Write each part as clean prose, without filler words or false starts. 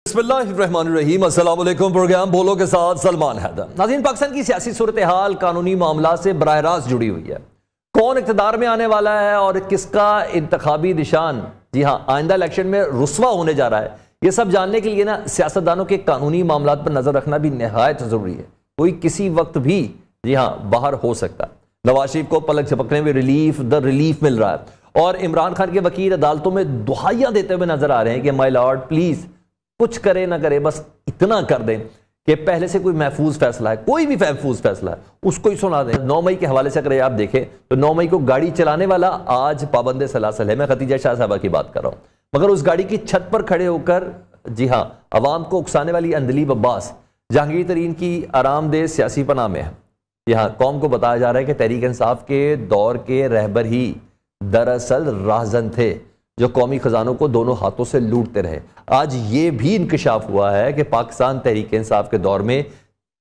बिस्मिल्लाहिर्रहमानिर्रहीम, अस्सलाम वालेकुम। प्रोग्राम बोलो के साथ सलमान हैदर। नाज़रीन, पाकिस्तान की सियासी सूरत हाल कानूनी मामला से बराह रास्त जुड़ी हुई है। कौन इक़्तिदार में आने वाला है और किसका इंतखाबी निशान जी हाँ आइंदा इलेक्शन में रुस्वा होने जा रहा है, ये सब जानने के लिए ना सियासतदानों के कानूनी मामला पर नजर रखना भी नहायत जरूरी है। कोई किसी वक्त भी जी हाँ बाहर हो सकता है। नवाज शरीफ को पलक झपकने में रिलीफ मिल रहा है और इमरान खान के वकील अदालतों में दुहाइयां देते हुए नजर आ रहे हैं कि माय लॉर्ड प्लीज कुछ करे ना करे, बस इतना कर दें कि पहले से कोई महफूज फैसला है, कोई भी महफूज फैसला है उसको ही सुना दें। 9 मई के हवाले से अगर आप देखें तो 9 मई को गाड़ी चलाने वाला आज पाबंद सलासल है। मैं खतीजा शाह साहबा की बात कर रहा हूं, मगर उस गाड़ी की छत पर खड़े होकर जी हाँ अवाम को उकसाने वाली अंदलीब अब्बास जहांगीर तरीन की आरामदेह सियासी पनाह में है। यहाँ कौम को बताया जा रहा है कि तहरीक इंसाफ के दौर के रहबर ही दरअसल राहजन थे जो कौमी खजानों को दोनों हाथों से लूटते रहे। आज ये भी इंकशाफ हुआ है कि पाकिस्तान तहरीक इंसाफ के दौर में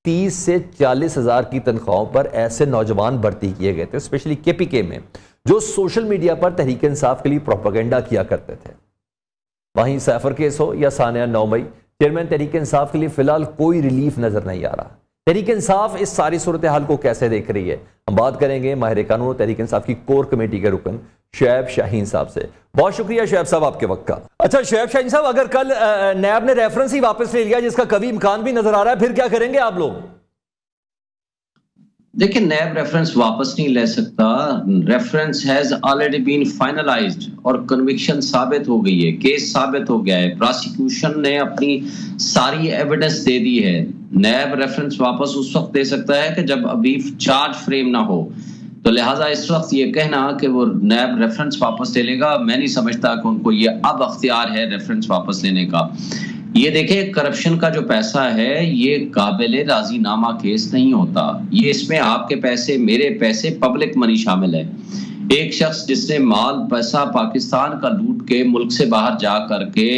30 से 40 हज़ार की तनख्वाहों पर ऐसे नौजवान भर्ती किए गए थे, स्पेशली केपीके में, जो सोशल मीडिया पर तहरीक इंसाफ के लिए प्रोपेगेंडा किया करते थे। वहीं सैफर केस हो या सानिया 9 मई, चेयरमैन तहरीक इंसाफ के लिए फिलहाल कोई रिलीफ नजर नहीं आ रहा। तहरीक इंसाफ इस सारी सूरत हाल को कैसे देख रही है, हम बात करेंगे माहिर कानून तहरीक इंसाफ की कोर कमेटी के रुकन शुएब शाहीन साहब से। बहुत शुक्रिया शुएब साहब आपके वक्त का। अच्छा शुएब शाहीन साहब, अगर कल नैब ने रेफरेंस ही वापस ले लिया जिसका कभी इम्कान भी नजर आ रहा है, फिर क्या करेंगे आप लोग? देखिए, नैब रेफरेंस वापस नहीं ले सकता। Reference has already been finalized और कन्विक्शन साबित हो गई है, केस साबित हो गया है, प्रोसिक्यूशन ने अपनी सारी एविडेंस दे दी है। नैब रेफरेंस वापस उस वक्त दे सकता है कि जब अभी चार्ज फ्रेम ना हो, तो लिहाजा इस वक्त ये कहना कि वो नैब रेफरेंस वापस ले लेगा, मैं नहीं समझता कि उनको ये अब अख्तियार है रेफरेंस वापस लेने का। ये देखें, करप्शन का जो पैसा है ये काबिल राजीनामा केस नहीं होता। ये इसमें आपके पैसे, मेरे पैसे, पब्लिक मनी शामिल है। एक शख्स जिसने माल पैसा पाकिस्तान का लूट के मुल्क से बाहर जा करके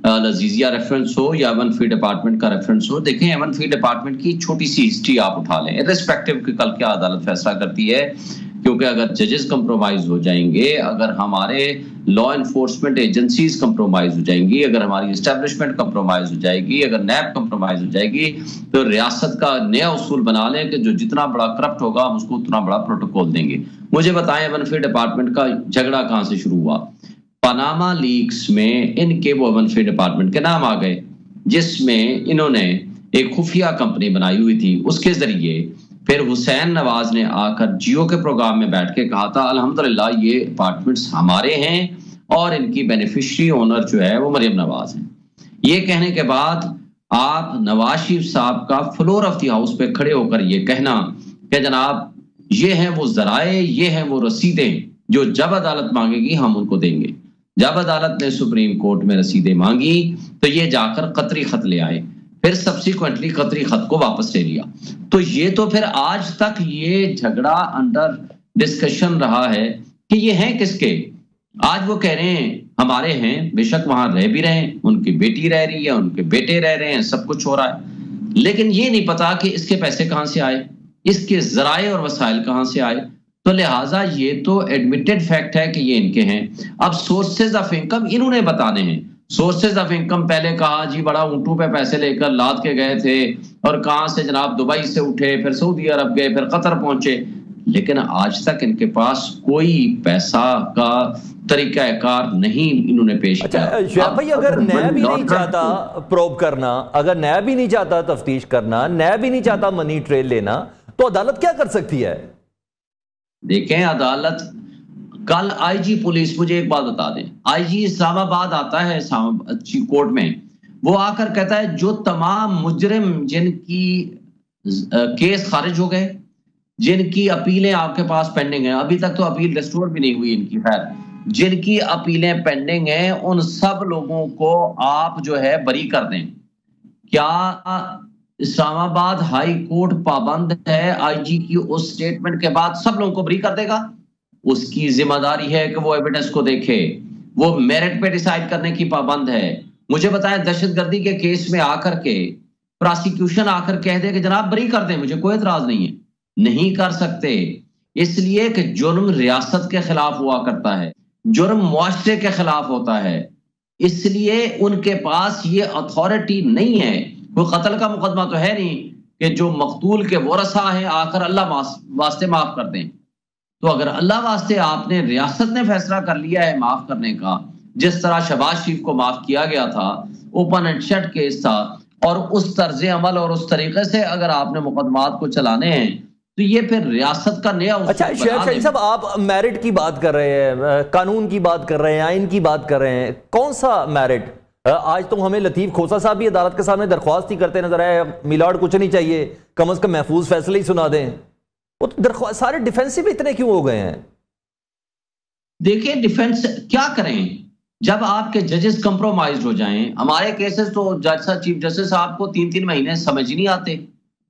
लजीजिया रेफरेंस हो या एवन फी डिपार्टमेंट का रेफरेंस हो, देखें एवन फी डिपार्टमेंट की छोटी सी हिस्ट्री आप उठा लें, इर्रिस्पेक्टिव कि कल क्या अदालत फैसला करती है, क्योंकि अगर जजेस कंप्रोमाइज हो जाएंगे, अगर हमारे लॉ एनफोर्समेंट एजेंसीज कंप्रोमाइज हो जाएंगी, अगर हमारी एस्टेब्लिशमेंट कंप्रोमाइज हो जाएगी, अगर नैब कंप्रोमाइज हो जाएगी, तो रियासत का नया उसूल बना लें कि जो जितना बड़ा करप्ट होगा हम उसको उतना बड़ा प्रोटोकॉल देंगे। मुझे बताएं, एवन फी डिपार्टमेंट का झगड़ा कहां से शुरू हुआ? पनामा लीक्स में इनके वो एवन फी डिपार्टमेंट के नाम आ गए, जिसमें इन्होंने एक खुफिया कंपनी बनाई हुई थी। उसके जरिए फिर हुसैन नवाज ने आकर जियो के प्रोग्राम में बैठ के कहा था अल्हम्दुलिल्लाह ये अपार्टमेंट्स हमारे हैं और इनकी बेनिफिशियरी ओनर जो है वो मरियम नवाज है। ये कहने के बाद आप नवाज शरीफ साहब का फ्लोर ऑफ द हाउस पे खड़े होकर ये कहना कि जनाब ये हैं वो जराए, ये हैं वो रसीदें जो जब अदालत मांगेगी हम उनको देंगे। जब अदालत ने सुप्रीम कोर्ट में रसीदें मांगी तो ये जाकर कतरी खत ले आए, फिर सब्सिक्वेंटली कतरी खत को वापस ले लिया। तो ये तो फिर आज तक ये झगड़ा अंडर डिस्कशन रहा है कि ये हैं किसके। आज वो कह रहे हैं हमारे हैं, बेशक वहां रह भी रहे हैं, उनकी बेटी रह रही है, उनके बेटे रह रहे हैं, सब कुछ हो रहा है, लेकिन ये नहीं पता कि इसके पैसे कहां से आए, इसके जराए और वसाइल कहां से आए। तो लिहाजा ये तो एडमिटेड फैक्ट है कि ये इनके हैं। अब सोर्सेज ऑफ इनकम इन्होंने बताने हैं। सोर्सेज ऑफ इनकम पहले कहा जी बड़ा ऊंटों पे पैसे लेकर लाद के गए थे और कहां से जनाब दुबई से उठे, फिर सऊदी अरब गए, फिर कतर पहुंचे, लेकिन आज तक इनके पास कोई पैसा का तरीकाकार नहीं इन्होंने पेश किया। भाई, अगर नैब ही नहीं चाहता प्रोब करना, अगर नैब ही नहीं चाहता तफ्तीश करना, नैब ही नहीं चाहता मनी ट्रेल लेना, तो अदालत क्या कर सकती है? देखें, अदालत कल आईजी पुलिस, मुझे एक बात बता दें, आईजी इस्लामाबाद आता है कोर्ट में, वो आकर कहता है जो तमाम मुजरिम जिनकी केस खारिज हो गए, जिनकी अपीलें आपके पास पेंडिंग हैं, अभी तक तो अपील रिस्टोर भी नहीं हुई इनकी, खैर जिनकी अपीलें पेंडिंग हैं उन सब लोगों को आप जो है बरी कर दें। क्या इस्लामाबाद हाई कोर्ट पाबंद है आईजी की उस स्टेटमेंट के बाद सब लोगों को बरी कर देगा? उसकी जिम्मेदारी है कि वो एविडेंस को देखे, वो मेरिट पे डिसाइड करने की पाबंद है। मुझे बताएं, दहशतगर्दी के केस में आकर के प्रोसिक्यूशन आकर कह दे कि जनाब बरी कर दें, मुझे कोई एतराज नहीं है, नहीं कर सकते, इसलिए कि जुर्म रियासत के खिलाफ हुआ करता है, जुर्म मुआशरे के खिलाफ होता है। इसलिए उनके पास ये अथॉरिटी नहीं है। कोई कत्ल का मुकदमा तो है नहीं कि जो मकतूल के वरसा है आकर अल्लाह वास्ते माफ कर दें। तो अगर अल्लाह वास्ते आपने, रियासत ने फैसला कर लिया है माफ करने का, जिस तरह शहबाज शरीफ को माफ किया गया था, ओपन एंड शट केस था, और उस तर्ज अमल और उस तरीके से अगर आपने मुकदमात को चलाने हैं तो ये फिर रियासत का नया। अच्छा शेख साहब, आप मेरिट की बात कर रहे हैं, कानून की बात कर रहे हैं, आइन की बात कर रहे हैं, कौन सा मेरिट? आज तो हमें लतीफ खोसा साहब भी अदालत के सामने दरख्वास्त ही करते नजर आए, मिलाड कुछ नहीं चाहिए, कम अज कम महफूज फैसले ही सुना दें। वो तो दरख्वास्त सारे डिफेंसिव इतने क्यों हो गए हैं? देखिए डिफेंस क्या करें जब आपके जजेस कंप्रोमाइज हो जाएं। हमारे केसेस तो जज साहब, चीफ जस्टिस साहब को 3-3 महीने समझ ही नहीं आते।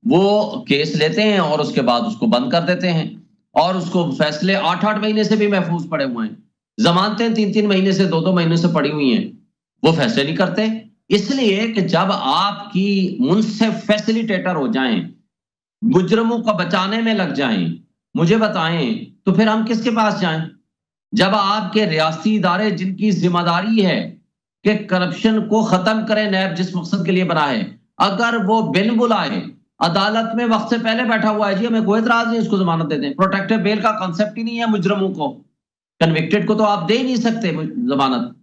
वो केस लेते हैं और उसके बाद उसको बंद कर देते हैं, और उसको फैसले 8-8 महीने से भी महफूज पड़े हुए हैं, जमानतें 3-3 महीने से 2-2 महीने से पड़ी हुई हैं, वो फैसले नहीं करते। इसलिए कि जब आपकी मुनसिफ फैसिलिटेटर हो जाएं, मुजरमों को बचाने में लग जाएं, मुझे बताएं तो फिर हम किसके पास जाएं? जब आपके रियासती इदारे जिनकी जिम्मेदारी है कि करप्शन को खत्म करें, नैब जिस मकसद के लिए बना है, अगर वो बिन बुलाए अदालत में वक्त से पहले बैठा हुआ है, जी हमें कोई एतराज नहीं, इसको जमानत दे दें। प्रोटेक्टिव बेल का कॉन्सेप्ट ही नहीं है मुजरमों को, कन्विक्टेड को तो आप दे नहीं सकते जमानत।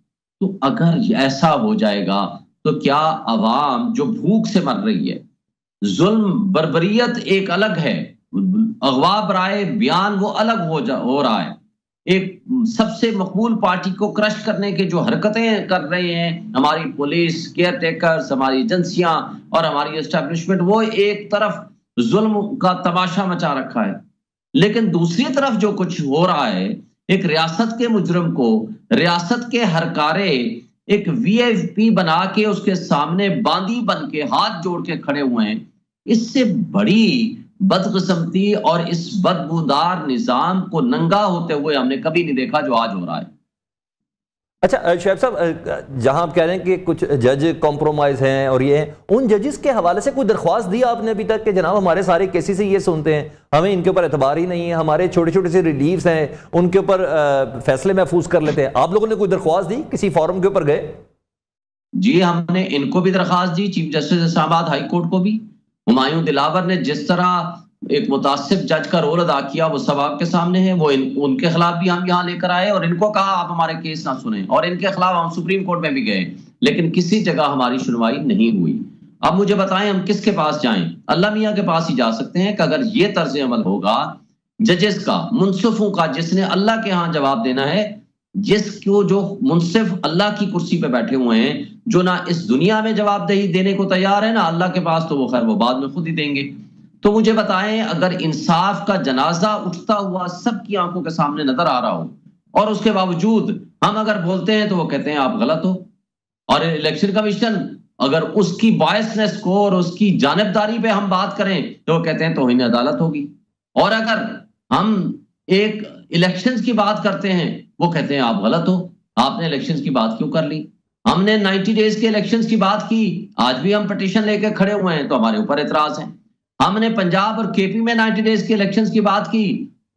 तो अगर ऐसा हो जाएगा तो क्या अवाम जो भूख से मर रही है, जुल्म बर्बरियत एक अलग है, अगवा बराए बयान वो अलग हो रहा है, एक सबसे मकबूल पार्टी को क्रश करने के जो हरकतें कर रहे हैं हमारी पुलिस, केयर टेकर्स, हमारी एजेंसियां और हमारी एस्टैब्लिशमेंट, वो एक तरफ जुल्म का तमाशा मचा रखा है। लेकिन दूसरी तरफ जो कुछ हो रहा है, एक रियासत के मुजरम को रियासत के हरकारे एक वीआईपी बना के उसके सामने बांदी बन के हाथ जोड़ के खड़े हुए हैं। इससे बड़ी बदकिस्मती और इस बदबूदार निजाम को नंगा होते हुए हमने कभी नहीं देखा जो आज हो रहा है। अच्छा शेख साहब, जहां आप कह रहे हैं कि कुछ जज कॉम्प्रोमाइज हैं और ये हैं, उन जजेस के हवाले से कोई दरख्वास्त दी आपने अभी तक कि जनाब हमारे सारे केसेस से ये सुनते हैं, हमें इनके ऊपर एतबार ही नहीं है, हमारे छोटे छोटे से रिलीफ्स हैं उनके ऊपर फैसले महफूज कर लेते हैं? आप लोगों ने कोई दरख्वास्त दी, किसी फॉरम के ऊपर गए? जी हमने इनको भी दरख्वास्त दी, chief justice Islamabad high court को भी। हुमायूं दिलावर ने जिस तरह एक मुतासिब जज का रोल अदा किया वो सब आपके सामने है। वो उनके खिलाफ भी हम यहाँ लेकर आए और इनको कहा आप हमारे केस ना सुने, और इनके खिलाफ हम सुप्रीम कोर्ट में भी गए, लेकिन किसी जगह हमारी सुनवाई नहीं हुई। अब मुझे बताएं हम किसके पास जाएं? अल्लाह मियाँ के पास ही जा सकते हैं कि अगर ये तर्ज अमल होगा जजेस का, मुनसिफों का, जिसने अल्लाह के यहाँ जवाब देना है, जिसको जो मुनसिफ अल्लाह की कुर्सी पे बैठे हुए हैं, जो ना इस दुनिया में जवाबदेही देने को तैयार है ना अल्लाह के पास, तो वो खैर वो बाद में खुद ही देंगे। तो मुझे बताएं अगर इंसाफ का जनाजा उठता हुआ सबकी आंखों के सामने नजर आ रहा हो और उसके बावजूद हम अगर बोलते हैं तो वो कहते हैं आप गलत हो, और इलेक्शन कमीशन अगर उसकी बायसनेस को और उसकी जानिबदारी पे हम बात करें तो वो कहते हैं तौहीन अदालत होगी, और अगर हम एक इलेक्शंस की बात करते हैं वो कहते हैं आप गलत हो, आपने इलेक्शंस की बात क्यों कर ली? हमने 90 डेज के इलेक्शंस की बात की, आज भी हम पिटीशन लेके खड़े हुए हैं तो हमारे ऊपर एतराज है। हमने पंजाब और केपी में 90 डेज के इलेक्शंस की बात की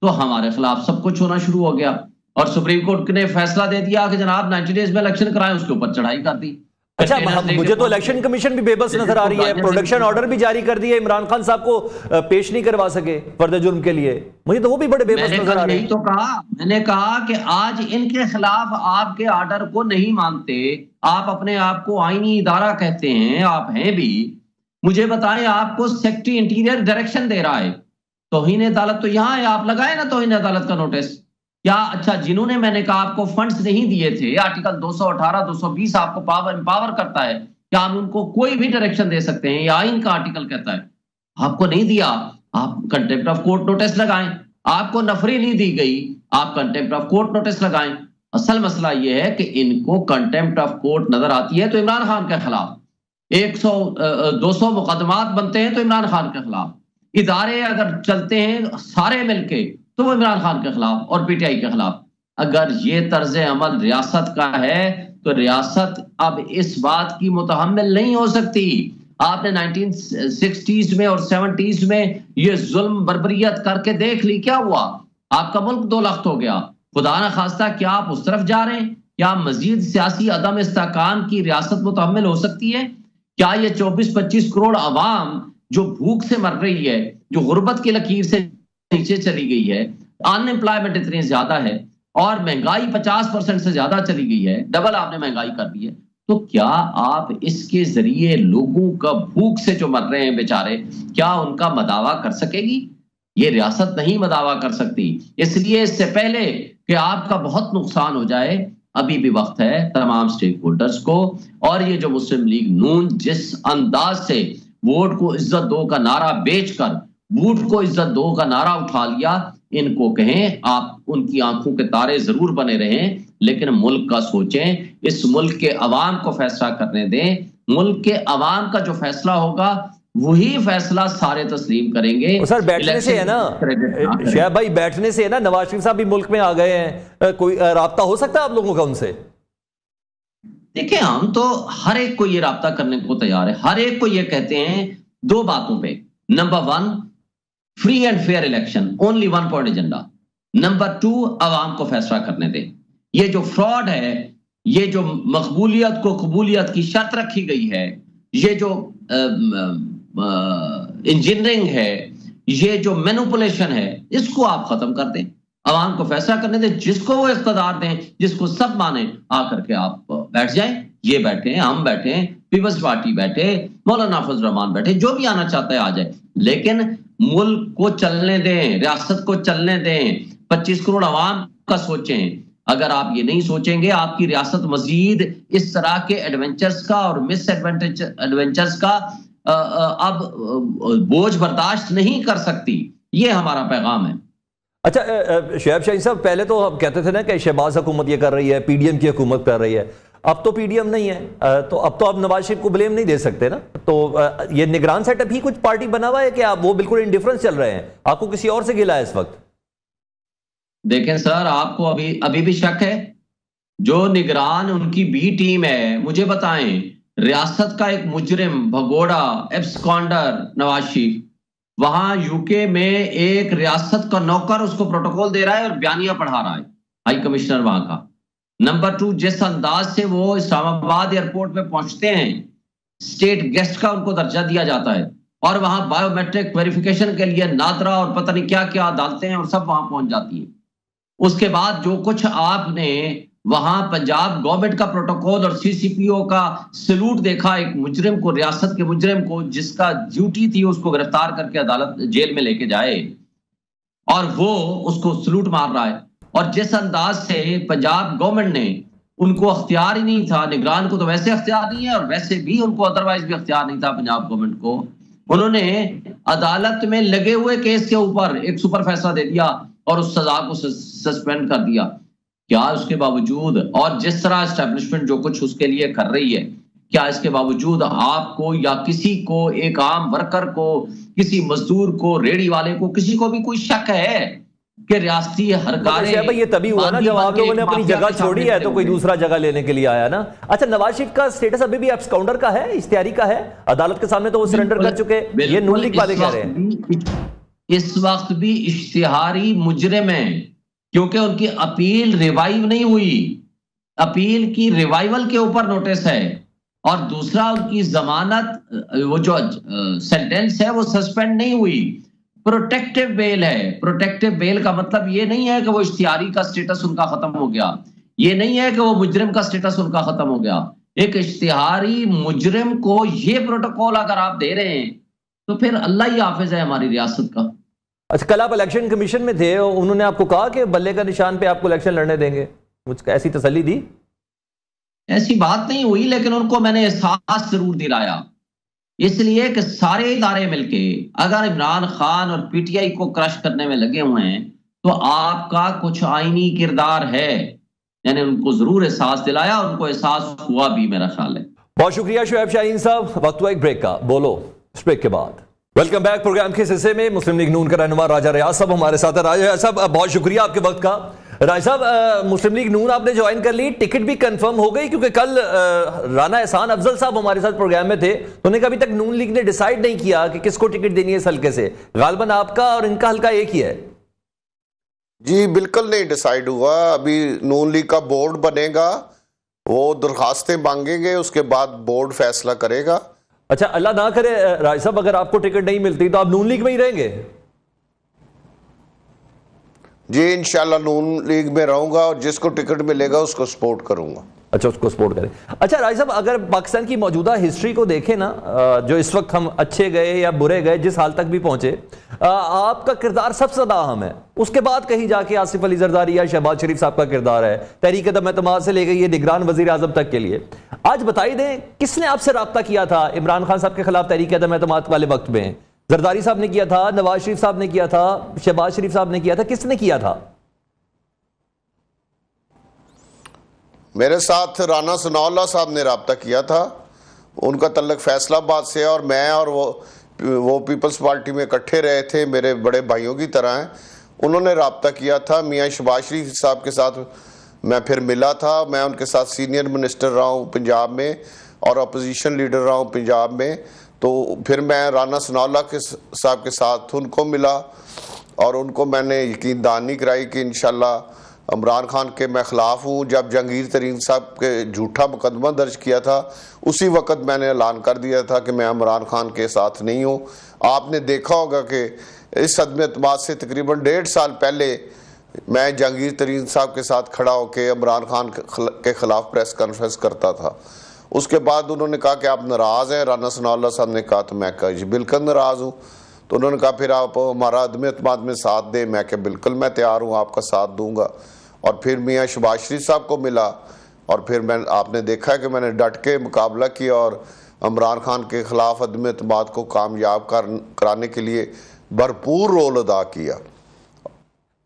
तो हमारे खिलाफ सब कुछ होना शुरू हो गया, और सुप्रीम कोर्ट ने फैसला दे दिया कि जनाब 90 डेज में इलेक्शन कराएं, उसके ऊपर चढ़ाई कर दी। अच्छा मुझे तो इलेक्शन कमीशन भी बेबस नजर आ रही है, प्रोडक्शन ऑर्डर भी जारी कर दिए, इमरान खान साहब को पेश नहीं करवा सके फर्द जुर्म के लिए, मुझे तो वो भी बड़े बेबस नजर आ रहे हैं। तो मैंने कहा कि आज इनके खिलाफ आपके ऑर्डर को नहीं मानते, आप अपने आप को आईनी इदारा कहते हैं, आप हैं भी, मुझे बताएं आपको सेक्रेटरी इंटीरियर डायरेक्शन दे रहा है, तौहीन अदालत तो यहाँ है, आप लगाए ना तौहीन अदालत का नोटिस। क्या अच्छा जिन्होंने मैंने कहा आपको फंड्स नहीं दिए थे, आर्टिकल 218 220 आपको पावर एम्पावर करता है, क्या आप उनको कोई भी डायरेक्शन दे सकते हैं? या आइन का आर्टिकल कहता है आपको नहीं दिया, आप कंटेम्प्ट ऑफ कोर्ट नोटिस लगाएं। आपको नफरी नहीं दी गई, आप कंटेम्प्ट ऑफ कोर्ट नोटिस लगाएं। असल मसला यह है कि इनको कंटेम्प्ट ऑफ कोर्ट नजर आती है तो इमरान खान के खिलाफ 100-200 मुकदमात बनते हैं तो इमरान खान के खिलाफ, इदारे अगर चलते हैं सारे मिलके तो वो इमरान खान के खिलाफ और पीटीआई के खिलाफ। अगर ये तर्ज अमल रियासत का है तो रियासत अब इस बात की मुतहम्मिल नहीं हो सकती। आपने 1960s में और 70s में ये जुल्म बर्बरियत करके देख ली, क्या हुआ? आपका मुल्क 2 लाख हो गया। खुदा न खास्ता क्या आप उस तरफ जा रहे हैं? क्या मजीद सियासी अदम इस्तेहकाम की रियासत मुतहम्मिल हो सकती है? क्या ये 24-25 करोड़ अवाम जो भूख से मर रही है, जो गुर्बत की लकीर से नीचे चली गई है, अनएम्प्लॉयमेंट इतनी ज्यादा है और महंगाई 50% से ज्यादा चली गई है, डबल आपने महंगाई कर दी है, तो क्या आप इसके जरिए लोगों का भूख से जो मर रहे हैं बेचारे, क्या उनका मदावा कर सकेगी? ये रियासत नहीं मदावा कर सकती। इसलिए इससे पहले कि आपका बहुत नुकसान हो जाए, अभी भी वक्त है तमाम स्टेक होल्डर्स को। और ये जो मुस्लिम लीग नून जिस अंदाज से वोट को इज्जत दो का नारा बेचकर बूट को इज्जत दो का नारा उठा लिया, इनको कहें आप उनकी आंखों के तारे जरूर बने रहें, लेकिन मुल्क का सोचें, इस मुल्क के अवाम को फैसला करने दें। मुल्क के अवाम का जो फैसला होगा वही फैसला सारे तस्लीम करेंगे। सर बैठने से है ना शहब भाई, बैठने से है ना, नवाज शरीफ साहब भी मुल्क में आ गए हैं, कोई राब्ता हो सकता है आप लोगों का उनसे? देखिए, हम तो हर एक को ये राब्ता करने को तैयार है, हर एक को ये कहते हैं दो बातों पे। Number 1, free and fair election, only 1 point agenda. Number 2, अवाम को फैसला करने दें। ये जो फ्रॉड है, ये जो मकबूलियत को कबूलियत की शर्त रखी गई है, ये जो इंजीनियरिंग है, ये जो मैनिपुलेशन है, इसको आप खत्म कर दें, अवाम को फैसला करने दें, जिसको वो इख्तियार दें, जिसको सब माने, आकर के आप बैठ जाएं। ये बैठे, हम बैठे, पीपल्स पार्टी बैठे, मौलाना फजल रहमान बैठे, जो भी आना चाहता है आ जाए, लेकिन मुल्क को चलने दें, रियासत को चलने दें। 25 करोड़ अवाम का सोचें। अगर आप ये नहीं सोचेंगे, आपकी रियासत मजीद इस तरह के एडवेंचर्स का और मिस एडवेंचर्स का अब बोझ बर्दाश्त नहीं कर सकती। ये हमारा पैगाम है। अच्छा शहब शाहीन साहब, पहले तो हम कहते थे ना कि शहबाज हुकूमत ये कर रही है, पीडीएम की हुकूमत कर रही है, अब तो पीडीएम नहीं है, तो अब तो आप नवाज शरीफ को ब्लेम नहीं दे सकते ना। तो ये निगरान सेटअप ही कुछ पार्टी बना हुआ है कि आप वो बिल्कुल इंडिफरेंस चल रहे हैं, आपको किसी और से गिला है इस वक्त? देखें सर, आपको अभी भी शक है? जो निगरान उनकी बी टीम है, मुझे बताएं, रियासत का एक मुजरिम, भगोड़ा, एब्सकॉन्डर नवाज शरीफ, वहां यूके में एक रियासत का नौकर उसको प्रोटोकॉल दे रहा है और बयानिया पढ़ा रहा है, हाई कमिश्नर वहां का। नंबर 2, जिस अंदाज से वो इस्लामाबाद एयरपोर्ट पे पहुंचते हैं, स्टेट गेस्ट का उनको दर्जा दिया जाता है और वहां बायोमेट्रिक वेरिफिकेशन के लिए नादरा और पता नहीं क्या क्या अदालतें हैं और सब वहां पहुंच जाती है। उसके बाद जो कुछ आपने वहां पंजाब गवर्नमेंट का प्रोटोकॉल और सीसीपीओ का सलूट देखा, एक मुजरिम को, रियासत के मुजरिम को, जिसका ड्यूटी थी उसको गिरफ्तार करके अदालत जेल में लेके जाए, और वो उसको सलूट मार रहा है। और जिस अंदाज से पंजाब गवर्नमेंट ने, उनको अख्तियार ही नहीं था, निगरान को तो वैसे अख्तियार नहीं है और वैसे भी उनको अदरवाइज भी अख्तियार नहीं था पंजाब गवर्नमेंट को, उन्होंने अदालत में लगे हुए केस के ऊपर एक सुपर फैसला दे दिया और उस सजा को सस्पेंड कर दिया। क्या उसके बावजूद, और जिस तरह एस्टेब्लिशमेंट जो कुछ उसके लिए कर रही है, क्या इसके बावजूद आपको या किसी को, एक आम वर्कर को, किसी मजदूर को, रेडी वाले को, किसी को भी कोई शक है कि रियासती हरकारें? ये तभी हुआ ना जब आप लोगों ने अपनी जगह छोड़ी है तो कोई दूसरा जगह लेने के लिए आया ना। अच्छा, नवाज शरीफ का स्टेटस अभी भी एब्सकॉन्डर का है, इश्तिहारी का है, अदालत के सामने तो वो सरेंडर कर चुके, ये नून लीग वाले कह रहे हैं। इस वक्त भी इश्तिहारी मुजरिम है, क्योंकि उनकी अपील रिवाइव नहीं हुई, अपील की रिवाइवल के ऊपर नोटिस है, और दूसरा उनकी जमानत, वो जो सेंटेंस है वो सस्पेंड नहीं हुई, प्रोटेक्टिव बेल है। प्रोटेक्टिव बेल का मतलब ये नहीं है कि वो इश्तिहारी का स्टेटस उनका खत्म हो गया, ये नहीं है कि वो मुजरिम का स्टेटस उनका खत्म हो गया। एक इश्तिहारी मुजरिम को ये प्रोटोकॉल अगर आप दे रहे हैं तो फिर अल्लाह ही हाफिज है हमारी रियासत का। अच्छा, कल आप इलेक्शन कमीशन में थे, उन्होंने आपको कहा कि बल्ले का निशान पे आपको इलेक्शन लड़ने देंगे, मुझको ऐसी तसल्ली दी? ऐसी बात नहीं हुई, लेकिन उनको मैंने एहसास जरूर दिलाया, इसलिए कि सारे इदारे मिलके अगर इमरान खान और पीटीआई को क्रश करने में लगे हुए हैं तो आपका कुछ आईनी किरदार है, यानी उनको जरूर एहसास दिलाया, उनको एहसास हुआ भी, मेरा ख्याल है। बहुत शुक्रिया शोएब शाहीन साहब। वक्त हुआ एक ब्रेक का, बोलो इस ब्रेक के बाद वेलकम बैक। प्रोग्राम के हिस्से में मुस्लिम लीग नून का रहनुमा राजा रियाज साहब हमारे साथ है। राजा साहब, बहुत शुक्रिया आपके वक्त का। राजा साहब, मुस्लिम लीग नून आपने ज्वाइन कर ली, टिकट भी कंफर्म हो गई? क्योंकि कल राना एहसान अफजल साहब हमारे साथ प्रोग्राम में थे, उन्होंने कभी तक नून लीग ने डिसाइड नहीं किया कि किसको टिकट देनी है इस हल्के से। गालबन आपका और इनका हल्का एक ही है। जी बिल्कुल नहीं डिसाइड हुआ। अभी नून लीग का बोर्ड बनेगा, वो दरखास्तें मांगेंगे, उसके बाद बोर्ड फैसला करेगा। अच्छा, अल्लाह ना करे राज साहब अगर आपको टिकट नहीं मिलती तो आप नून लीग में ही रहेंगे? जी इंशाल्लाह नून लीग में रहूंगा और जिसको टिकट मिलेगा उसको सपोर्ट करूंगा। अच्छा, उसको सपोर्ट करें। अच्छा राज साहब, अगर पाकिस्तान की मौजूदा हिस्ट्री को देखें ना, जो इस वक्त हम अच्छे गए या बुरे गए, जिस हाल तक भी पहुंचे, आपका किरदार सबसे ज्यादा अहम है। उसके बाद कहीं जाके आसिफ अली जरदारी या शहबाज शरीफ साहब का किरदार है, तहरीक अदम-ए-एतमाद से लेकर ये निगरान वजीर आजम तक के लिए। आज बताई दें, किसने आपसे रब्ता किया था इमरान खान साहब के खिलाफ तहरीक अदम-ए-एतमाद वाले वक्त में? जरदारी साहब ने किया था, नवाज शरीफ साहब ने किया था, शहबाज शरीफ साहब ने किया था, किसने किया था? मेरे साथ राना सनाउल्लाह साहब ने रब्ता किया था, उनका तल्लक फैसलाबाद से, और मैं और वो पीपल्स पार्टी में इकट्ठे रहे थे, मेरे बड़े भाइयों की तरह हैं। उन्होंने रब्ता किया था। मियाँ शहबाज शरीफ साहब के साथ मैं फिर मिला था, मैं उनके साथ सीनियर मिनिस्टर रहा हूँ पंजाब में और अपोजिशन लीडर रहा हूँ पंजाब में। तो फिर मैं राना सनाउल्लाह साहब के साथ उनको मिला और उनको मैंने यकीन दहानी कराई कि इंशाल्लाह इमरान खान के मैं ख़िलाफ़ हूँ। जब जहांगीर तरीन साहब के झूठा मुकदमा दर्ज किया था, उसी वक्त मैंने ऐलान कर दिया था कि मैं इमरान खान के साथ नहीं हूँ। आपने देखा होगा कि इस अदम-ए-एतमाद से तकरीबन 1.5 साल पहले मैं जहांगीर तरीन साहब के साथ खड़ा होकर इमरान खान के ख़िलाफ़ प्रेस कॉन्फ्रेंस करता था। उसके बाद उन्होंने कहा कि आप नाराज़ हैं। राना सनाउल्लाह साहब ने कहा, तो मैं कहा जी बिल्कुल नाराज़ हूँ। तो उन्होंने कहा फिर आप हमारा अदम-ए-एतमाद में साथ दें। मैं कहा बिल्कुल मैं तैयार हूँ, आपका साथ दूंगा। और फिर मियाँ शहबाज शरीफ साहब को मिला और फिर आपने देखा कि मैंने डट के मुकाबला किया और इमरान खान के ख़िलाफ़ अदम-ए-एतमाद को कामयाब कराने के लिए भरपूर रोल अदा किया।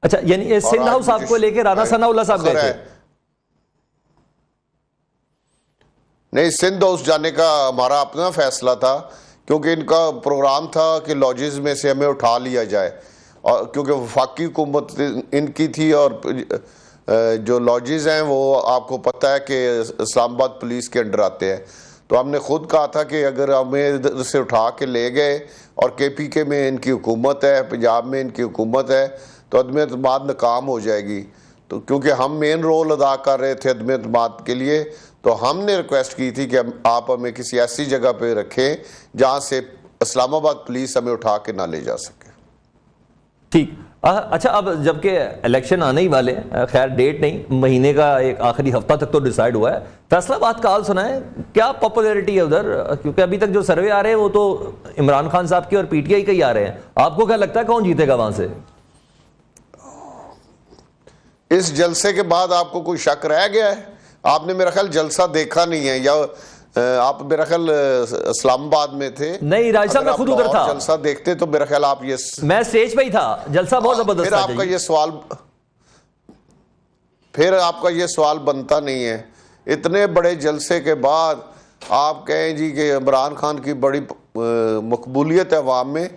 अच्छा, यानी सिंध हाउस आपको लेके राना सनाउल्लाह साहब गए थे? नहीं, सिंध हाउस जाने का हमारा अपना फैसला था, क्योंकि इनका प्रोग्राम था कि लॉजेस में से हमें उठा लिया जाए, और क्योंकि वफाकी हुकूमत इनकी थी और जो लॉजेस हैं वो आपको पता है कि इस्लामाबाद पुलिस के अंडर आते हैं। तो हमने खुद कहा था कि अगर हमें इधर से उठा के ले गए और KPK में इनकी हुकूमत है, पंजाब में इनकी हुकूमत है, तो अदम-ए-एतमाद नाकाम हो जाएगी। तो क्योंकि हम मेन रोल अदा कर रहे थे अदम-ए-एतमाद के लिए, तो हमने रिक्वेस्ट की थी कि आप हमें किसी ऐसी जगह पे रखें जहाँ से इस्लामाबाद पुलिस हमें उठा के ना ले जा सके। ठीक। अच्छा, अब जबकि इलेक्शन आने ही वाले, खैर डेट नहीं, महीने का एक आखिरी हफ्ता तक तो डिसाइड हुआ है, फैसलाबाद का हाल सुना है, क्या पॉपुलैरिटी है उधर? क्योंकि अभी तक जो सर्वे आ रहे हैं वो तो इमरान खान साहब के और PTI के ही आ रहे हैं। आपको क्या लगता है कौन जीतेगा वहां से? इस जलसे के बाद आपको कोई शक रह गया है? आपने मेरा ख्याल जलसा देखा नहीं है, या आप मेरा ख्याल इस्लामाबाद में थे? नहीं राज साहब, मैं खुद उधर था। जलसा देखते तो मेरा ख्याल आप ये, मैं स्टेज पे ही था, जलसा बहुत जबरदस्त था। फिर आपका ये सवाल बनता नहीं है। इतने बड़े जलसे के बाद आप कहें जी कि इमरान खान की बड़ी मकबूलियत है अवाम में,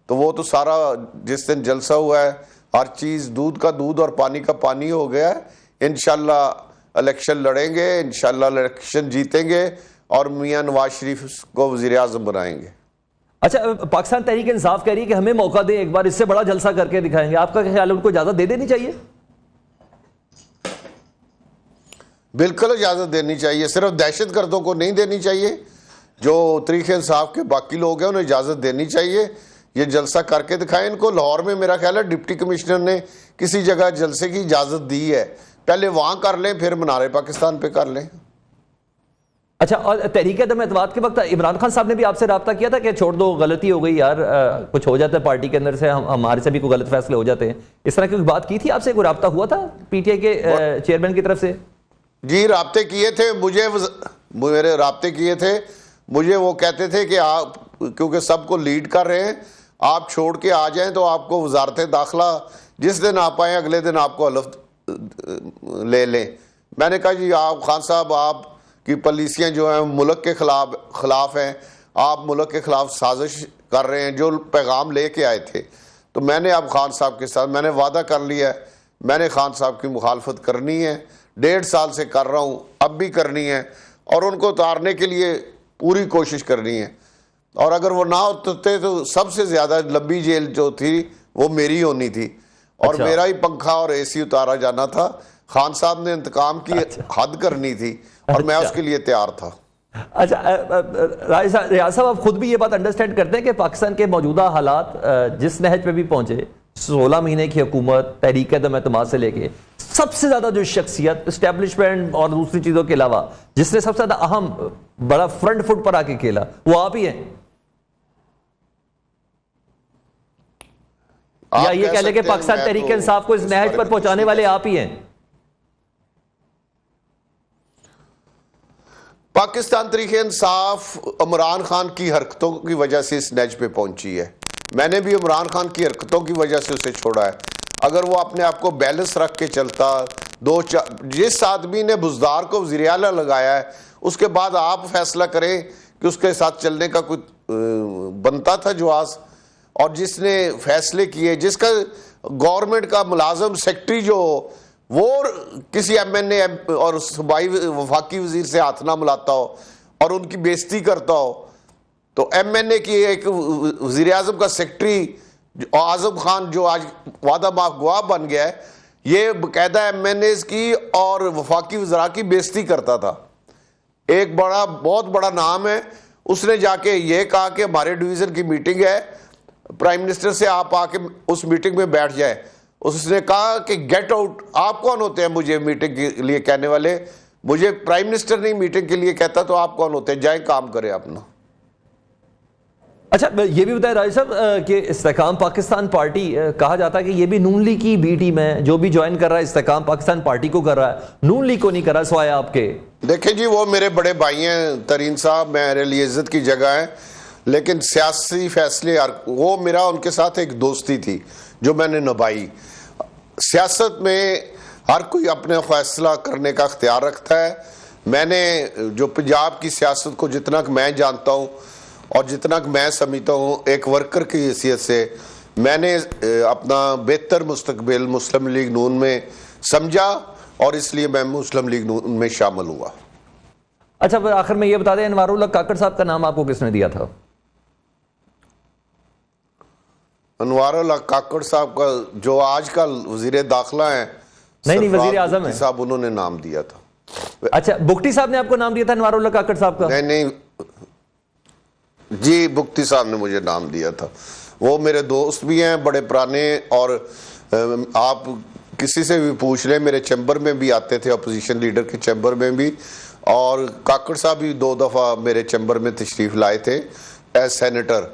तो वो तो सारा जिस दिन जलसा हुआ है हर चीज़ दूध का दूध और पानी का पानी हो गया है। इंशाल्लाह इलेक्शन लड़ेंगे, इंशाल्लाह इलेक्शन जीतेंगे और मियाँ नवाज शरीफ को वज़ीर आज़म बनाएंगे। अच्छा, पाकिस्तान तहरीक इंसाफ कह रही है कि हमें मौका दें, एक बार इससे बड़ा जलसा करके दिखाएंगे। आपका क्या ख्याल है, उनको इजाज़त दे देनी चाहिए? बिल्कुल इजाज़त देनी चाहिए, सिर्फ दहशत गर्दों को नहीं देनी चाहिए। जो तहरीक इंसाफ के बाकी लोग हैं उन्हें इजाज़त देनी चाहिए, ये जलसा करके दिखाएं इनको। लाहौर में मेरा ख्याल है डिप्टी कमिश्नर ने किसी जगह जलसे की इजाज़त दी है, पहले वहाँ कर लें फिर मीनार पाकिस्तान पे कर लें। अच्छा, और तहरीक अदम-ए-एतमाद के वक्त इमरान खान साहब ने भी आपसे रब्ता किया था कि छोड़ दो, गलती हो गई यार, कुछ हो जाता है पार्टी के अंदर से, हमारे से भी कोई गलत फैसले हो जाते हैं, इस तरह की कोई बात की थी आपसे? कोई रब्ता हुआ था PTI के चेयरमैन की तरफ से? जी राब्ते किए थे, मेरे राब्ते किए थे मुझे। वो कहते थे कि आप क्योंकि सबको लीड कर रहे हैं, आप छोड़ के आ जाएं तो आपको वजारत दाखिला जिस दिन आप आए अगले दिन आपको हलफ ले लें। मैंने कहा जी आप खान साहब, आपकी पॉलिसियाँ जो हैं मुल्क के खिलाफ हैं, आप मुल्क के खिलाफ साजिश कर रहे हैं जो पैगाम ले के आए थे। तो मैंने अब खान साहब के साथ मैंने वादा कर लिया है, मैंने खान साहब की मुखालफत करनी है, 1.5 साल से कर रहा हूँ, अब भी करनी है, और उनको उतारने के लिए पूरी कोशिश करनी है। और अगर वो ना उतरते तो सबसे ज़्यादा लंबी जेल जो थी वो मेरी होनी थी। और अच्छा। मेरा ही पंखा और एसी उतारा जाना था। खान साहब ने इंतकाम की हद करनी थी और मैं उसके लिए तैयार था। अच्छा, रियाज साहब, आप खुद भी ये बात अंडरस्टैंड करते हैं कि पाकिस्तान के मौजूदा हालात जिस नहज पे भी पहुंचे, 16 महीने की हुकूमत, तहरीक दम एतमाद से लेके सबसे ज्यादा जो शख्सियत एस्टेब्लिशमेंट और दूसरी चीजों के अलावा जिसने सबसे ज्यादा अहम बड़ा फ्रंट फुट पर आके खेला, वो आप ही हैं? या ये कह ले कि पाकिस्तान तहरीक इंसाफ को इस नहज पर पहुंचाने वाले आप ही हैं? पाकिस्तान तहरीक इंसाफ इमरान खान की हरकतों की वजह से इस नहज पे पहुंची है। मैंने भी इमरान खान की हरकतों की वजह से उसे छोड़ा है। अगर वो अपने आप को बैलेंस रख के चलता, जिस आदमी ने बुजदार को वज़ीर आला लगाया है, उसके बाद आप फैसला करें कि उसके साथ चलने का कोई बनता था जवाज। और जिसने फैसले किए, जिसका गवर्नमेंट का मुलाजम सेक्रेटरी जो वो किसी MNA और सूबाई वफाकी वजीर से हाथ ना मिलाता हो और उनकी बेइज्जती करता हो, तो MNA की एक वजीर आजम का सेक्रेटरी आजम खान जो आज वादा माफ गवाह बन गया है, ये बाकायदा MNAs की और वफाकी वज़रा की बेइज्जती करता था। एक बहुत बड़ा नाम है, उसने जाके ये कहा कि हमारे डिवीज़न की मीटिंग है, प्राइम मिनिस्टर से आप आके उस मीटिंग में बैठ जाए। उसने कहा कि गेट आउट। आप कौन होते हैं मुझे मीटिंग के लिए कहने वाले? मुझे प्राइम मिनिस्टर नहीं मीटिंग के लिए कहता, तो आप कौन होते हैं? जाए काम करें अपना। अच्छा, ये भी बताया राज साहब कि इस्तेकाम पाकिस्तान पार्टी, कहा जाता है कि ये भी नून लीग की बी टीम है, जो भी ज्वाइन कर रहा है इस्तेकाम पाकिस्तान पार्टी को कर रहा है, नून लीग को नहीं कर रहा सिवाय आपके। देखें जी, वो मेरे बड़े भाई हैं तरीन साहब, मेरे लिए इज्जत की जगह है, लेकिन सियासी फैसले वो मेरा उनके साथ एक दोस्ती थी जो मैंने निभाई। सियासत में हर कोई अपने फैसला करने का अख्तियार रखता है। मैंने जो पंजाब की सियासत को जितना मैं जानता हूँ और जितना मैं समझता हूँ, एक वर्कर की हैसियत से मैंने अपना बेहतर मुस्तकबिल मुस्लिम लीग नून में समझा और इसलिए मैं मुस्लिम लीग नून में शामिल हुआ। अच्छा, आखिर में ये बता दें, अनवारुल्लाह काकड़ साहब का नाम आपको किसने दिया था? अनवारुल्लाह काकड़ साहब का जो आज का वजीर दाखिला है, नहीं वजीर आजम है साहब, उन्होंने नाम दिया था। अच्छा, बुख्ती साहब ने आपको नाम दिया था अनवारुल्लाह काकड़ साहब का? नहीं जी, बुख्ती साहब ने मुझे नाम दिया था। वो मेरे दोस्त भी हैं बड़े पुराने, और आप किसी से भी पूछ लें, मेरे चैम्बर में भी आते थे, अपोजिशन लीडर के चैम्बर में भी, और काकड़ साहब भी 2 दफ़ा मेरे चैम्बर में तशरीफ लाए थे एज सेनेटर।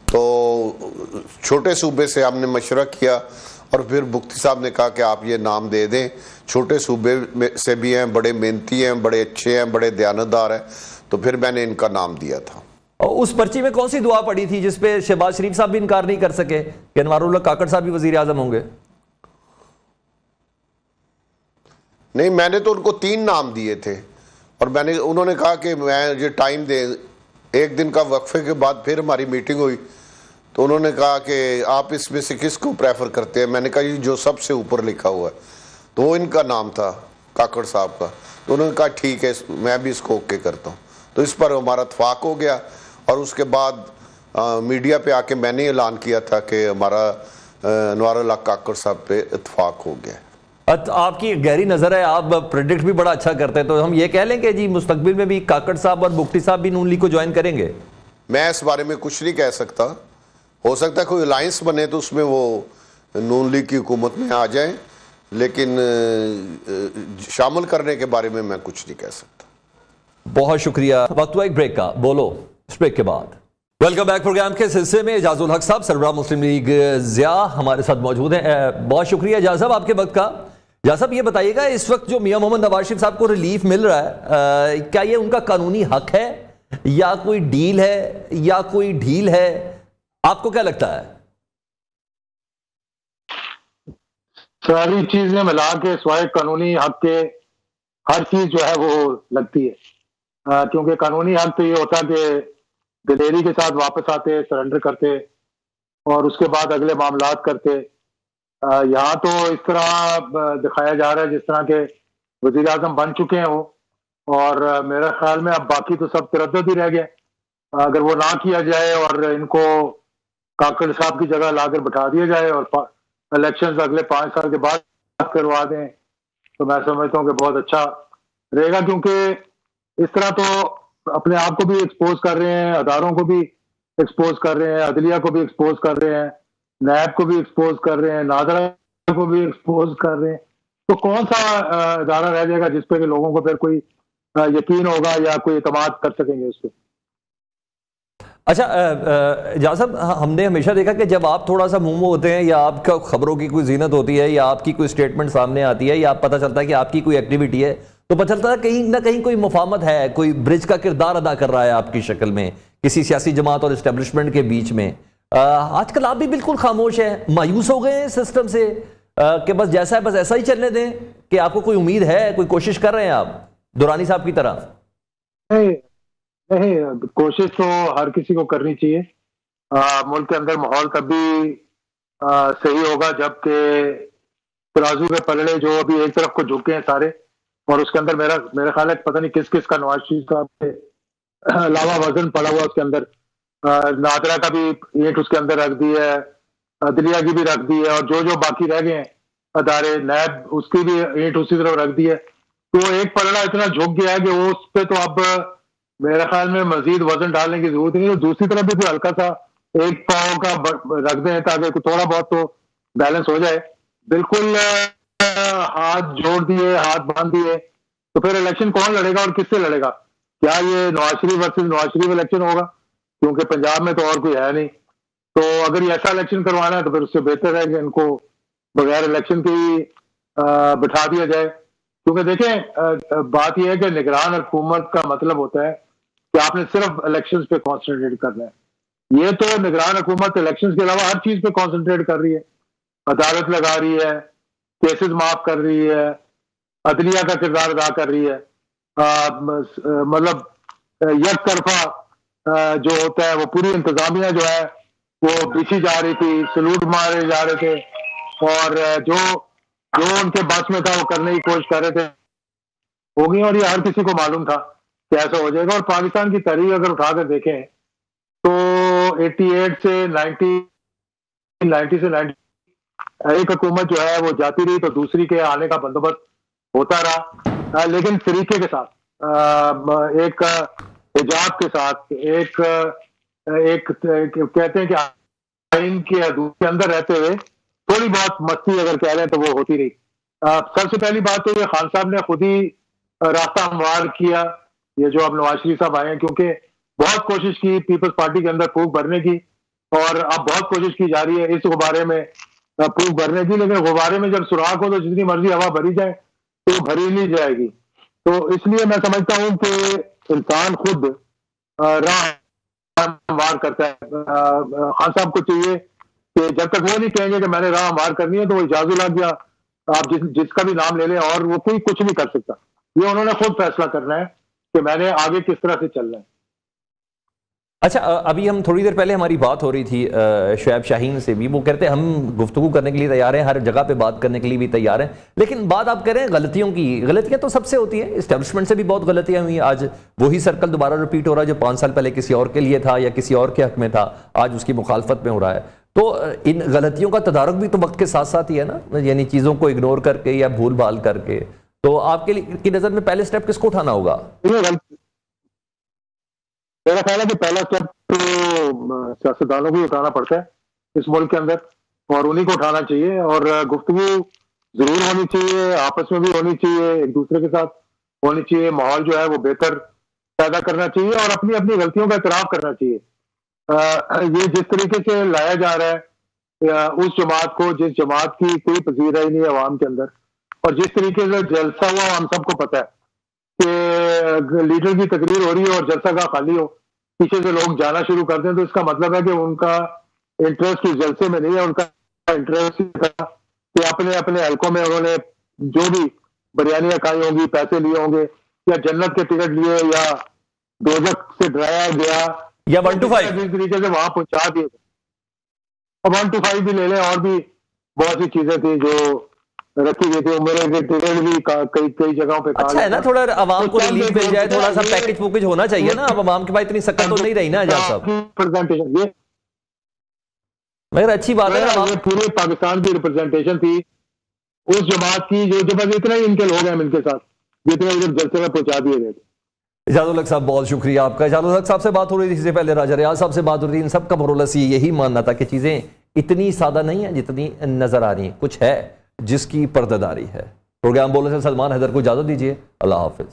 तो छोटे सूबे से हमने मशवरा किया और फिर बुख्ती साहब ने कहा कि आप ये नाम दे दें, छोटे सूबे में से भी हैं, बड़े मेहनती हैं, बड़े अच्छे हैं, बड़े दयानतदार हैं, तो फिर मैंने इनका नाम दिया था। और उस पर्ची में कौन सी दुआ पड़ी थी जिसपे शहबाज शरीफ साहब भी इनकार नहीं कर सके कि अनवारुल्लाह काकड़ साहब भी वजीर आजम होंगे? नहीं, मैंने तो उनको 3 नाम दिए थे और उन्होंने कहा कि मैं ये टाइम दे। एक दिन का वक्फे के बाद फिर हमारी मीटिंग हुई तो उन्होंने कहा कि आप इसमें से किसको प्रेफर करते हैं? मैंने कहा ये जो सबसे ऊपर लिखा हुआ है, तो वो इनका नाम था काकड़ साहब का। तो उन्होंने कहा ठीक है, मैं भी इसको ओके करता हूँ। तो इस पर हमारा इत्फाक हो गया और उसके बाद मीडिया पे आके मैंने ऐलान किया था कि हमारा अनवारुल्लाह काकड़ साहब पे इत्फाक हो गया। आपकी गहरी नजर है, आप प्रेडिक्ट भी बड़ा अच्छा करते हैं, तो हम ये कह लें कि जी मुस्तकबिल में भी काकड़ साहब और बुख्ती साहब भी नून लीग को ज्वाइन करेंगे? मैं इस बारे में कुछ नहीं कह सकता। हो सकता है कोई अलायंस बने तो उसमें वो नून लीग की हुकूमत में आ जाए, लेकिन शामिल करने के बारे में मैं कुछ नहीं कह सकता। बहुत शुक्रिया। वक्त हुआ एक ब्रेक का, बोलो इस ब्रेक के बाद। Welcome back. प्रोग्राम के सिलसिले में एजाजुल हक साहब, सरबराह मुस्लिम लीग ज़िया हमारे साथ मौजूद हैं। बहुत शुक्रिया एजाज साहब आपके वक्त का। एजाज साहब ये बताइएगा, इस वक्त जो मियां मोहम्मद नवाज शरीफ साहब को रिलीफ मिल रहा है, क्या ये उनका कानूनी हक है या कोई डील है या कोई ढील है? आपको क्या लगता है? सारी चीजें मिला के स्वाय कानूनी हक के हर चीज जो है वो लगती है, क्योंकि कानूनी हक तो ये होता है कि दिलेरी के साथ वापस आते, सरेंडर करते और उसके बाद अगले मामलात करते। यहाँ तो इस तरह दिखाया जा रहा है जिस तरह के वजीर आजम बन चुके हैं वो, और मेरे ख्याल में अब बाकी तो सब तरद्दुद ही रह गया। अगर वो ना किया जाए और इनको काकड़ साहब की जगह लाकर बैठा दिया जाए और इलेक्शन अगले 5 साल के बाद करवा दें तो मैं समझता हूँ कि बहुत अच्छा रहेगा, क्योंकि इस तरह तो अपने आप को भी एक्सपोज कर रहे हैं, अदारों को भी एक्सपोज कर रहे हैं, अदलिया को भी एक्सपोज कर रहे हैं, नैब को भी एक्सपोज कर रहे हैं, नादरा को भी एक्सपोज कर रहे हैं। तो कौन सा अदारा रह जाएगा जिस पे कि लोगों को फिर कोई यकीन होगा या कोई एतमाद कर सकेंगे उस पर। अच्छा एजाज साहब, हमने हमेशा देखा कि जब आप थोड़ा सा मुंह होते हैं या आपका खबरों की कोई जीनत होती है या आपकी कोई स्टेटमेंट सामने आती है या पता चलता है कि आपकी कोई एक्टिविटी है, तो पता चलता है कहीं ना कहीं कोई मुफाहमत है, कोई ब्रिज का किरदार अदा कर रहा है आपकी शक्ल में किसी सियासी जमात और इस्टेब्लिशमेंट के बीच में। आजकल आप भी बिल्कुल खामोश हैं, मायूस हो गए हैं सिस्टम से कि बस जैसा है बस ऐसा ही चलने दें, कि आपको कोई उम्मीद है, कोई कोशिश कर रहे हैं आप दुरानी साहब की तरह? नहीं, कोशिश तो हर किसी को करनी चाहिए। मुल्क के अंदर माहौल तभी सही होगा जबकि तराजू के पलड़े जो अभी एक तरफ को झुके हैं सारे, और उसके अंदर मेरा ख्याल है पता नहीं किस किस का नवाज शरीफ साहब के अलावा वजन पड़ा हुआ उसके अंदर। नादरा का भी ईंट उसके अंदर रख दी है, अदलिया की भी रख दी है, और जो जो बाकी रह गए हैं अदारे, नैब, उसकी भी ईंट उसी तरफ रख दी है। तो एक पलड़ा इतना झुक गया है कि वो उस पर तो अब मेरे ख्याल में मजीद वजन डालने की जरूरत नहीं है। दूसरी तरफ भी कोई हल्का सा एक पाँव का रख दें ताकि थोड़ा बहुत तो बैलेंस हो जाए। बिल्कुल हाथ जोड़ दिए, हाथ बांध दिए, तो फिर इलेक्शन कौन लड़ेगा और किससे लड़ेगा? क्या ये नवाज शरीफ वर्सेस नवाज शरीफ इलेक्शन होगा? क्योंकि पंजाब में तो और कोई है नहीं। तो अगर ये ऐसा इलेक्शन करवाना है तो फिर उससे बेहतर है कि इनको बगैर इलेक्शन के ही बिठा दिया जाए। क्योंकि देखें, बात यह है कि निगरान हुकूमत का मतलब होता है कि आपने सिर्फ इलेक्शंस पे कॉन्सेंट्रेट करना है। ये तो निगरान हुकूमत इलेक्शंस के अलावा हर चीज पे कॉन्सेंट्रेट कर रही है, अदालत लगा रही है, केसेस माफ कर रही है, अदलिया का किरदार अदा कर रही है। मतलब एक तरफा जो होता है वो पूरी इंतजामिया जो है वो पीछे जा रही थी, सलूट मारे जा रहे थे, और जो उनके बस में था वो करने की कोशिश कर रहे थे, हो गई। और ये हर किसी को मालूम था कि ऐसा हो जाएगा। और पाकिस्तान की तारीख अगर उठाकर देखें तो 88 से 90 से 90 एक हुकूमत जो है वो जाती रही तो दूसरी के आने का बंदोबस्त होता रहा, लेकिन तरीके के साथ, एक हिजाब के साथ, एक कहते हैं कि आइन के अंदर रहते हुए थोड़ी बहुत मस्ती अगर कह रहे हैं तो वो होती रही। सबसे पहली बात तो ये खान साहब ने खुद ही रास्ता हमवार किया, ये जो अब नवाज शरीफ साहब आए हैं, क्योंकि बहुत कोशिश की पीपल्स पार्टी के अंदर फूक भरने की, और अब बहुत कोशिश की जा रही है इस गुब्बारे में फूक भरने की, लेकिन गुब्बारे में जब सुराख हो तो जितनी मर्जी हवा भरी जाए तो भरी नहीं जाएगी। तो इसलिए मैं समझता हूं कि इंसान खुद राह हमवार करता है। खान साहब को चाहिए कि जब तक वो नहीं कहेंगे कि मैंने राह हमवार करनी है तो वो इजाजत लग गया, आप जिसका भी नाम ले लें और वो कोई कुछ नहीं कर सकता। ये उन्होंने खुद फैसला करना है कि मैंने आगे किस तरह से चलना है। अच्छा, अभी हम थोड़ी देर पहले हमारी बात हो रही थी शुएब शाहीन से भी, वो कहते हैं हम गुफ्तगू करने के लिए तैयार हैं, हर जगह पे बात करने के लिए भी तैयार हैं, लेकिन बात आप कह रहे हैं गलतियों की। गलतियां तो सबसे होती हैं, इस्टेब्लिशमेंट से भी बहुत गलतियां हुई। आज वही सर्कल दोबारा रिपीट हो रहा है जो 5 साल पहले किसी और के लिए था या किसी और के हक में था, आज उसकी मुखालफत में हो रहा है। तो इन गलतियों का तदारुक भी तो वक्त के साथ साथ ही है ना, यानी चीज़ों को इग्नोर करके या भूल भाल करके। तो आपके लिए की नज़र में पहले स्टेप किसको उठाना होगा? मेरा ख्याल है कि पहला स्टेप तो सियासतदानों को ही उठाना पड़ता है इस मुल्क के अंदर, और उन्हीं को उठाना चाहिए। और गुफ्तगू जरूर होनी चाहिए, आपस में भी होनी चाहिए, एक दूसरे के साथ होनी चाहिए, माहौल जो है वो बेहतर पैदा करना चाहिए और अपनी अपनी गलतियों का इतराफ करना चाहिए। ये जिस तरीके से लाया जा रहा है उस जमात को, जिस जमात की कोई पजीराई नहीं है अवाम के अंदर, और जिस तरीके से जलसा हुआ हम सबको पता है कि लीडर की तकरीर हो रही है और जलसा का खाली हो, पीछे से लोग जाना शुरू कर दें, तो इसका मतलब है कि उनका इंटरेस्ट इस जलसे में नहीं है, उनका इंटरेस्ट कि अपने अपने हलकों में उन्होंने जो भी बिरयानियां खाई होंगी, पैसे लिए होंगे, या जन्नत के टिकट लिए, या दोजख से डराया गया, या 1 to 5 जिस तरीके से वहां पहुंचा दिए, 1 to 5 भी ले लें, और भी बहुत सी चीजें थी जो रखी गई थी। मेरे टिकट भी कई जगहों पे अच्छा है ना, थोड़ा आवाम को रिलीफ मिल जाए, थोड़ा सा पैकेज होना चाहिए ना। अब आवाम के पास इतनी सख्त तो नहीं रही ना आजाद साहब। प्रेजेंटेशन ये मगर अच्छी बात है ये पूरे पाकिस्तान की रिप्रेजेंटेशन थी उस जमात की, जो जब इतना ही इनके लोग हैं इनके साथ, जितने इधर जलसे में पहुंचा दिए गए थे। इजाज़ुल हक साहब बहुत शुक्रिया आपका। इजाज़ुल हक साहब से बात हो रही थी, इससे पहले राजा रियाज साहब से बात हो रही थी। इन सब का बरोलस यही मानना था कि चीज़ें इतनी सादा नहीं है जितनी नजर आ रही हैं, कुछ है जिसकी पर्दादारी है। प्रोग्राम बोलने से सलमान हैदर को इजाज़त दीजिए। अल्लाह हाफिज़।